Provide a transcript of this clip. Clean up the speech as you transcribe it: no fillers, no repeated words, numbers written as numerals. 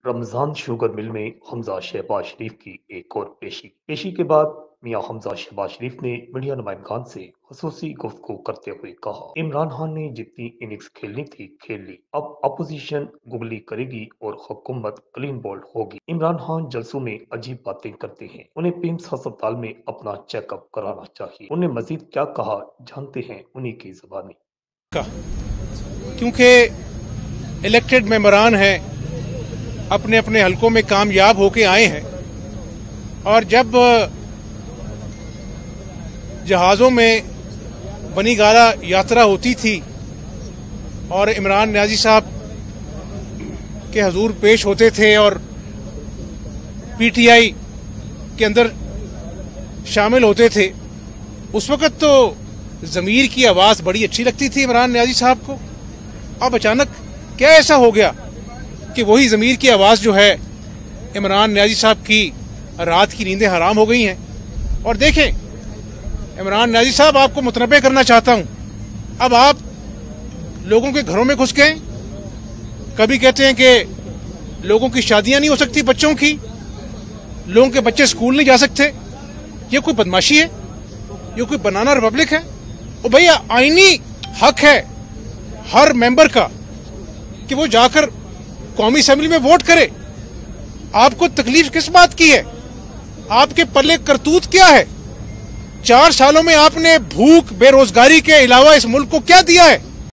Ramzan sugar mill में हमजा शहबाज शरीफ की एक और पेशी के बाद मियां हमजा शहबाज शरीफ ने मीडिया नुमाइंदान से खसूसी गुफ्तगू करते हुए कहा, इमरान खान ने जितनी इनिंग्स खेलनी थी खेल ली, अब अपोजिशन गुगली करेगी और हुकूमत क्लीन बोल्ड होगी। इमरान खान जलसों में अजीब बातें करते हैं, उन्हें पिम्स अस्पताल में अपना चेकअप कराना चाहिए। उन्हें मजीद क्या कहा जानते हैं उन्हीं की जुबानी। क्योंकि इलेक्टेड मेंबरान हैं, अपने अपने हलकों में कामयाब होके आए हैं, और जब जहाज़ों में बनी गाला यात्रा होती थी और इमरान न्याजी साहब के हजूर पेश होते थे और पीटीआई के अंदर शामिल होते थे, उस वक़्त तो ज़मीर की आवाज़ बड़ी अच्छी लगती थी इमरान न्याजी साहब को। अब अचानक क्या ऐसा हो गया कि वही ज़मीर की आवाज़ जो है इमरान न्याजी साहब की रात की नींदें हराम हो गई हैं। और देखें, इमरान न्याजी साहब, आपको मुतनब्बे करना चाहता हूं, अब आप लोगों के घरों में घुस गए। कभी कहते हैं कि लोगों की शादियां नहीं हो सकती, बच्चों की, लोगों के बच्चे स्कूल नहीं जा सकते। ये कोई बदमाशी है? ये कोई बनाना रिपब्लिक है? और भैया, आईनी हक है हर मेंबर का कि वो जाकर कौमी असेंबली में वोट करे। आपको तकलीफ किस बात की है? आपके पल्ले करतूत क्या है? 4 सालों में आपने भूख बेरोजगारी के अलावा इस मुल्क को क्या दिया है?